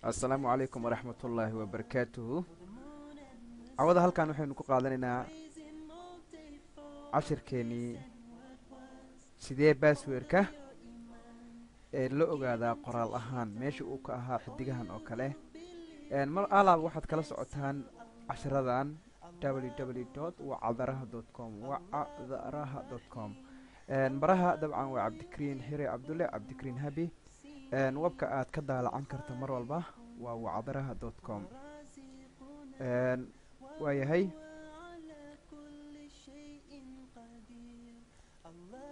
السلام عليكم ورحمة الله وبركاته. عوض halkan waxaynu ku qaadanaynaa cashirkeenii sidee passwordka la ogaadaa qoraal ahaan meesha uu ka ahaa xidigahan oo kale. mar alaab waxaad kala socotaan cashiradan www.wacdaraha.com wacdaraha.com. baraha dabcan waa cabdikariin xire cabdulle cabdikariin habi. webka aad ka daalacan karta mar walba waa wacdaraha.com. waayahay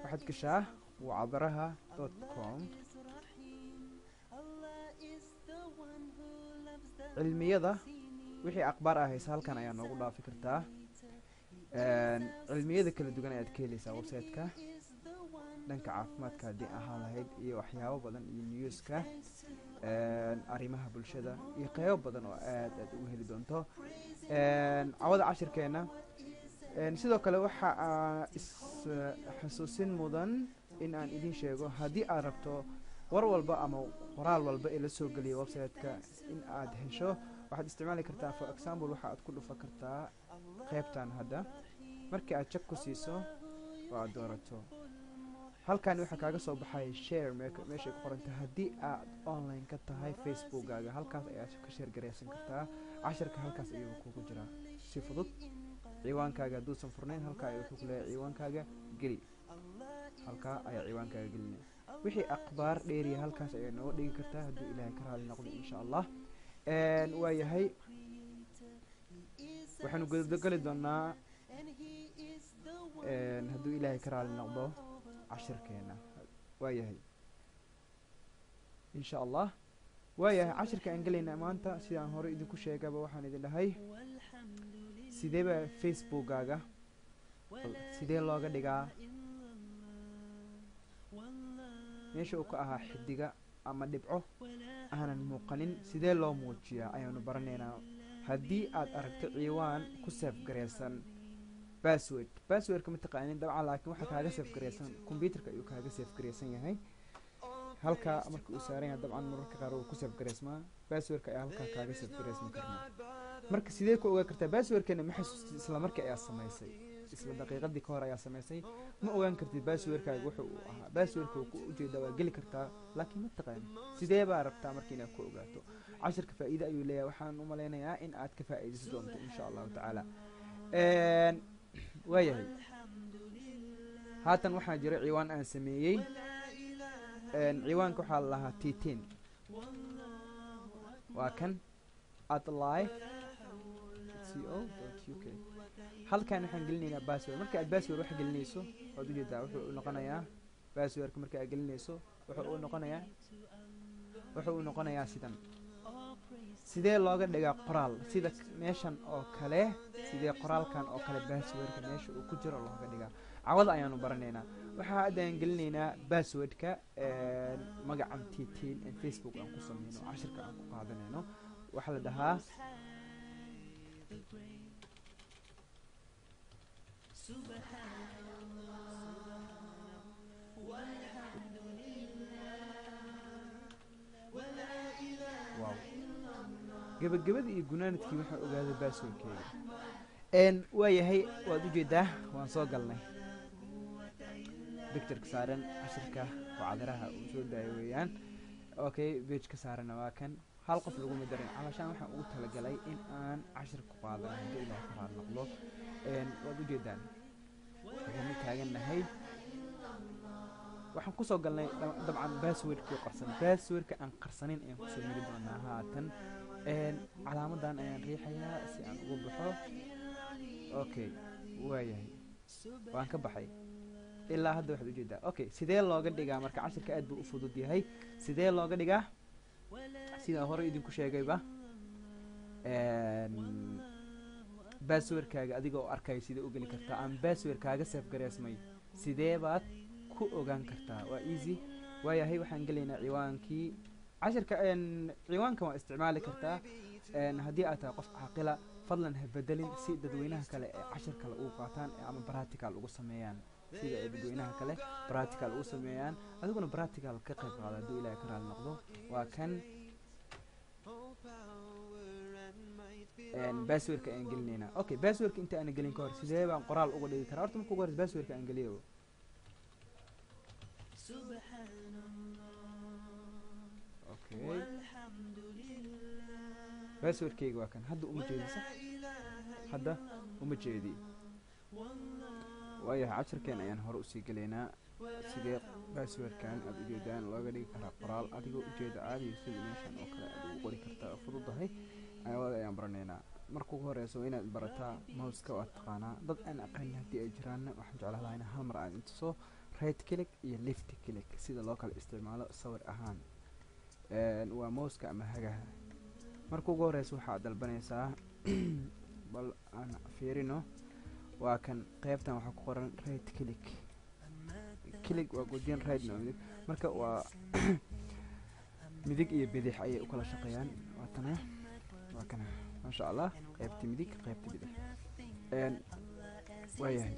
waxaad gashaa wacdaraha.com. cilmiyada wixii aqbaar ah haysa halkan ayaa noogu dhaafi kartaa. cilmiyada kala duwan ayaad ka helaysaa website-ka dhanka caafimaadka haddii ahaan lahayd iyo waxyaabo badan iyo newska arrimaha bulshada iyo qeybo badan oo aad ugu heli doonto cawada cashirkeena. sidoo kale waxa is xasuusin mudan in aan idin sheego haddii aad rabto war walba ama qoraal walba ee la soo geliyo website-ka in aad hesho waxaad isticmaali kartaa. for example waxa aad ku dhufan kartaa qaybtan hadda markii aad check ku siiso oo aad doorato halkan waxaa kaaga soo baxay share meeshay ku qoranta haddii aad online ka tahay facebookkaaga halkaas ayaad ka share gareysan kartaa cashirka halkaas ayuu kugu jiraa si fudud. ciwaankaaga hadduusan furnayn halkaa ayuu ku leeyahay ciwaankaaga geli halkaa ayaa ciwaankaaga gelinaya wixii akhbaar dheeriya halkaas ayaa nooga dhigi kartaa hadduu ilaahay ka raali noqdo insha allah. waayahay waxaanu gudageli doonaa hadduu ilaahay ka raali noqdo cashirkeena. waayahay insha allah. waayahay cashirka aan gelaynaa maanta sidaan hore idinku sheegaba waxaan idin dhahay sideeba facebookkaaga sidee looga dhigaa meesha uu ka ahaa xidiga ama dhibco aanan muuqanin sidee loo muujiyaa ayaanu baranaynaa. haddii aad aragto ciwaan ku safe gareysan passwordka ma taqaanin dabcan laakiin waxaa kaaga safe gareysan computerka ayuu kaaga safe gareysan yahay halkaa marka uu saaran yahay dabcan mararka qaar uu ku safe gareysmaa passwordka ayaa halkaa kaaga safe gareysmi karnaa. marka sidee ku ogaan kartaa passwordkeena ma xasuustid isla markii ayaa samaysay isla daqiiqadii ka hor ayaa samaysay ma ogaan kartid passwordkaaga wuxuu uu ahaa passwordka ku ujeedaa waa geli kartaa laakiin ma taqaanin sidee baa rabtaa markii inaad ku ogaato. cashirka faa'iido ayuu leeyahay waxaan u maleynayaa in aad ka faa'iidaysan doonto insha allahu tacaala. waayahay haatan waxaa jira ciwaan aan sameeyey ciwaanka waxaa la lahaa t10 waa kan atlife.co.uk. halkan waxaan gelinaynaa password marka aad password wax gelinayso waad ujeedaa wuxuu u noqonayaa passwordka marka aad gelinayso wuxuu u noqonayaa sidan. sidee looga dhigaa qoraal sida meeshan oo kale sidee qoraalkan oo kale passwordka meesha uu ku jiro looga dhigaa cawada ayaanu baranaynaa. waxaa haddaan gelinaynaa passwordka magacan t10 facebook aan ku sameyno cashirka aan ku qaadanayno waxaa la dhahaa gabagabadii iyo gunaanadkii waxaan ogaaday passwordkeeda. waayahay waad ujeedaa waan soo galnay bictureka saaran cashirka wacdaraha uu soo daaya weeyaan. okay bageka saarana waa kan hal qof laguma darin calashaan waxaan ugu talagalay in aan cashir ku qaadano haddii ilaah ka raali noqdo. waad ujeedaan waxaanu taagannahay waxaan kusoo galnay dabcan passwordkii qarsan passwordka aan qarsanin ayaan kusoo heli doonaa haatan. calaamadan ayaan riixayaa si aan ugu baxo. okay waayahay waan ka baxay ilaa hadda waxaad ujeedaa. okay sidee looga dhigaa marka cashirka aad buu u fudud yahay. sidee looga dhigaa sidaan hore idinku sheegayba passwordkaaga adiga oo arkaya sidee u geli kartaa ama passwordkaaga safe gareysmay sidee baad ku ogaan kartaa. waa easy. waayahay waxaan gelaynaa ciwaankii cashirka. ciwaankan waa isticmaali kartaa haddii aad tahay qof caaqila fadlan ha bedelin si dadweynaha kale ee cashir kale ugu qaataan ama practical ugu sameeyaan sida ay dadweynaha kale practical ugu sameeyaan adiguna practical ka qayb qaada hadduu ilaahay ka raali noqdo. waa kan passwordka ayaan gelinaynaa. Okay, passwordka inta aan gelin ka hor sidee baan qoraal uga dhigi karaa? Horta marka ugu horeysa passwordka aan geliyo. Okay, passwordkayga waa kan. Hadda uma jeedisa, hadda uma jeedi. waayahay casharkeen ayaan hore usii gelaynaa sidee passwordkan aad ujeedaan looga dhigi karaa qoraal adigoo ujeeda caadiga sida meeshan oo kale aad ugu qori kartaa oo fududahay ayaan baranaynaa. marka ugu horeysa waa inaad barataa mouseka waa taqaanaa. dad aan aqaanin haddii ay jiraanna waxaan jeclaan lahaa inaan hal mar aan intuso right click iyo left click sida loo kala isticmaalo sawir ahaan. waa mouseka ama hagaha. marka ugu horeysa waxaad dalbanaysaa bal aan fiirino. waa kan qaybtan waxaa ku qoran right click. click waa gudin right no midig. marka waa midig iyo bidix ayay u kala shaqeeyaan. waatana waa kana masha Allah qaybta midig qaybta bidix. waayahay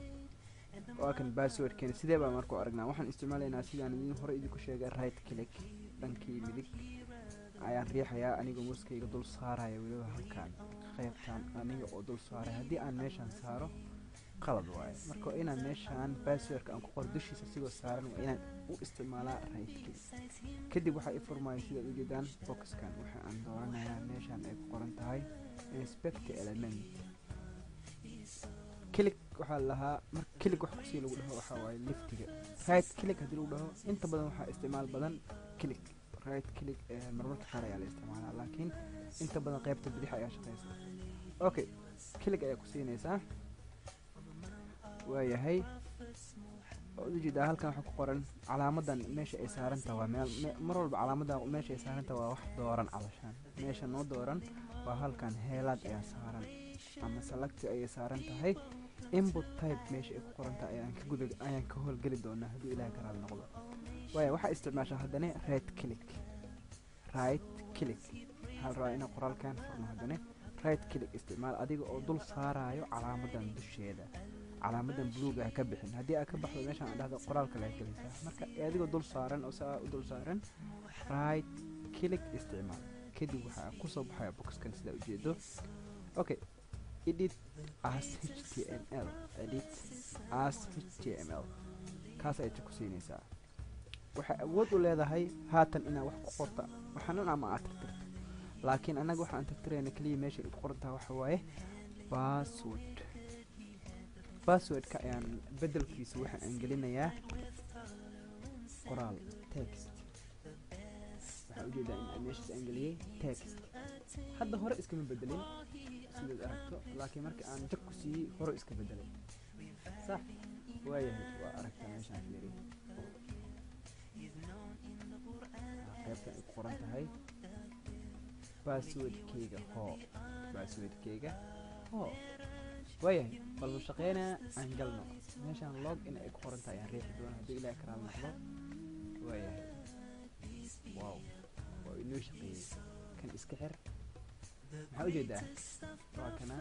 waa kan passwordkeena sidee baan markuu aragnaa. waxaan isticmaalaynaa sidaan idin hore idinku sheegay right click dhankii midig ayaan riixayaa anigoo muskayga dul saaraya weliba halkan qaybtan aniga oo dul saaray. haddii aan meeshaan saaro qalad waaye. marka inaan meeshaan passwordka aan ku qoro dushiisa sigoo saaran waa inaan u isticmaalaa right click. kadib waxaa i furmaya sidaad ujeedaan boxkan waxa aan dooranayaa meeshaan ay ku qoran tahay inspect element. click waxaa lahaa marka click wax kusii lagu dhaho waxaa waaye liftiga. right click haddii lagu dhaho inta badan waxaa isticmaal badan click. right click marmarka qaar ayaa la isticmaalaa laakiin inta badan qaybta bidix ayaa shaqeysa. okay, click ayaa ku siinaysaa. waayahay ujeedaa halkan waxaa ku qoran calaamadan meesha ay saarantaha waa mar walba calaamadan meesha ay saarantaha waa wax dooran calashaan. meesha noo dooran waa halkan heelaad ayaa saaran ama select ayay saaran tahay. input type meesha ay ku qorantahay ayaan ka howlgeli doonaa haddii ilaahay ka raali noqdo. waaya waxaa isticmaashaa haddana right click. right click waxaa la rabaa inaa qoraalkan furno. haddana right click isticmaal adiga oo dul saarayo calaamadan dusheeda. calaamadan buluuga ha ka bixin. haddii aad ka baxdo meeshaan aan dhahdo qoraalka laga gelaysaa. marka adigoo dul saaran oo saa u dul saaran right click isticmaal. kadib waxaa kusoo baxaya boxkan sida ujeedo. okay, edit as html. edit as html kaas ayay ku siinaysaa. waxay awood u leedahay haatan inaad wax ku qorta waxaanan ama aad tirtirto. laakiin annaga waxaan tirtirayna kaliya meesha ay ku qorantahay waxa waaye password. passwordka ayaan bedelkiisa waxa aan gelinayaa qoraal text. waxaa ujeedaa in meeshaas aan geliyay text. hadda hore iskama bedelin sidaad aragto laakiin marka aan jag ku siiyey hore iska bedelay sax. waayahay waa aragtaa meeshaan fiiri qaybtan ay ku qoran tahay passwordkayga hoo. passwordkayga hoo. waayahay bal ma shaqeynaa aan galno. meeshaan log in ay ku qoran tahay ayaan riixi doona haddii ilaahay karaal noqdo. waayahay wow waa inoo shaqeeyey. kan iska xir. maxaa ujeedaa waa kana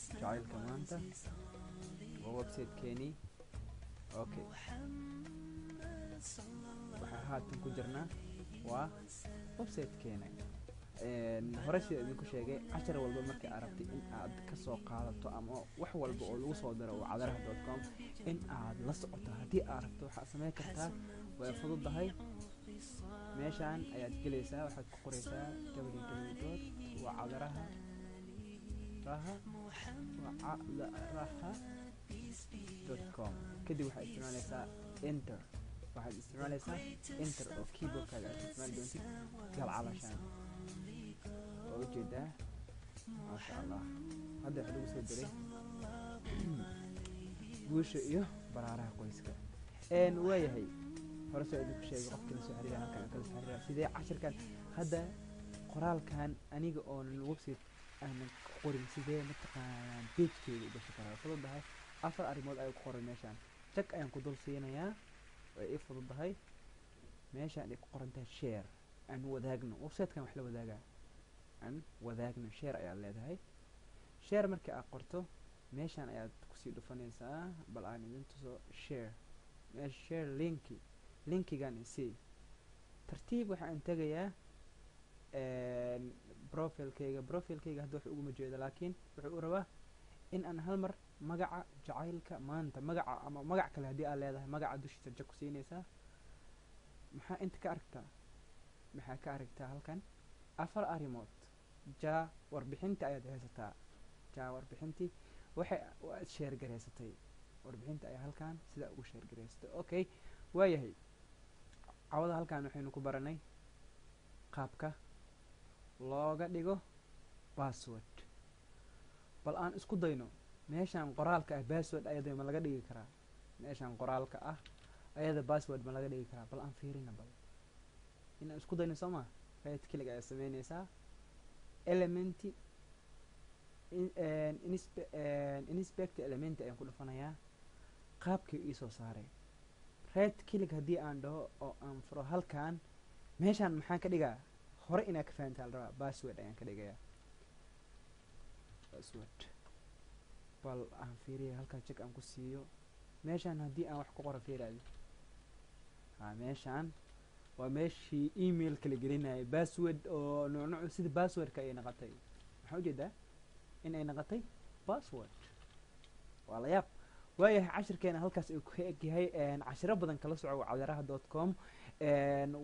jacaylka maanta waa websitekeenii. okay, waxaa haatan ku jirnaa waa websitekeena. hore sida idinku sheegay cashar walba markii aad rabtay in aad ka soo qaadato ama wax walba oo lagu soo diro cadaraha.com in aad la socoto. haddii aad rabto waxaad samayn kartaa way fududahay. meeshaan ayaad gelaysaa waxaad ku qoraysaa www.cadaraha.com. kadib waxaad isticmaalaysaa enter. waxaad isticmaalaysaa enter oo keyboardkaaga aad isticmaali doontid gal calashaan. waa ujeedaa maasha Allah. hadda waxaa lagu soo diray guusha iyo baraaraha qoyska. waayahay hore soo idinku sheegay qofkii la soo xiriira halkan kala soo xiriira sidee cashirkan hadda qoraalkan aniga oo website aan ku qorin sidee mataqaanaa page-keeda u gasho karaa. fududahay 4 arrimood ayuu ku qoran meeshaan. jag ayaan ku dul siinayaa way ii fududahay. meeshaan ay ku qoran tahay share aan wadaagno. websitekan wax la wadaagaa aan wadaagno share ayaad leedahay. share markii aad qorto meeshaan ayaad kusii dhufanaysaa. bal aan idin tuso share. meesha share linkigan isii tartiib waxaan tagayaa profilkayga hadda wax uguma jeedo, laakiin wuxuu u rabaa in aan hal mar magaca jacaylka maanta, magaca ama magac kale haddii aad leedahay magaca dushiisa jag ku siinaysaa. maxaa inta ka aragtaa maxaa ka aragtaa halkan 4 arrimood. warbixinta ayaad haysataa. warbixintii waad sheer garaysatay. warbixinta ayaa halkan sidaa ugu sheer garaysatay. okay, waayahay. cawada halkan waxaynu ku baranay qaabka looga dhigo password. bal aan isku dayno meeshaan qoraalka ah password ayada ma laga dhigi karaa? meeshaan qoraalka ah ayada password ma laga dhigi karaa? bal aan fiirina, bal inaan isku dayno soo maa. right click ayaa sameynaysaa, element inspect element ayaan ku dhufanayaa. qaabkii iisoo saaray right click haddii aan dhaho oo aan furo halkan, meeshaan maxaan ka dhigaa? hore inaa ka fahantaa la rabaa. password ayaan ka dhigayaa. password bal aan fiiriya halkan check aan ku siiyo. meeshaan haddii aan wax ku qoro fiiraadi, meeshaan waa meeshii email kala gelinayay password oo nuuc sida passwordka ay noqotay. maxaa ujeedaa in ay noqotay password? waa la yaab. waayahay, cashirkeena halkaas uu ku egyahay. cashiro badan kala soco wacdaraha.com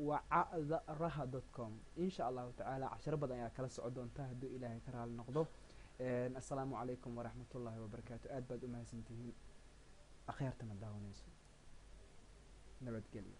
wacdaraha.com insha allahu tacaala. cashiro badan ayaa kala soco doonta hadduu ilaahay ka raali noqdo. assalaamu calaykum waraxmatullaahi wabarakaatu. aad baad u mahadsantihiin akhyaartana daawanayso. nabadgelyo.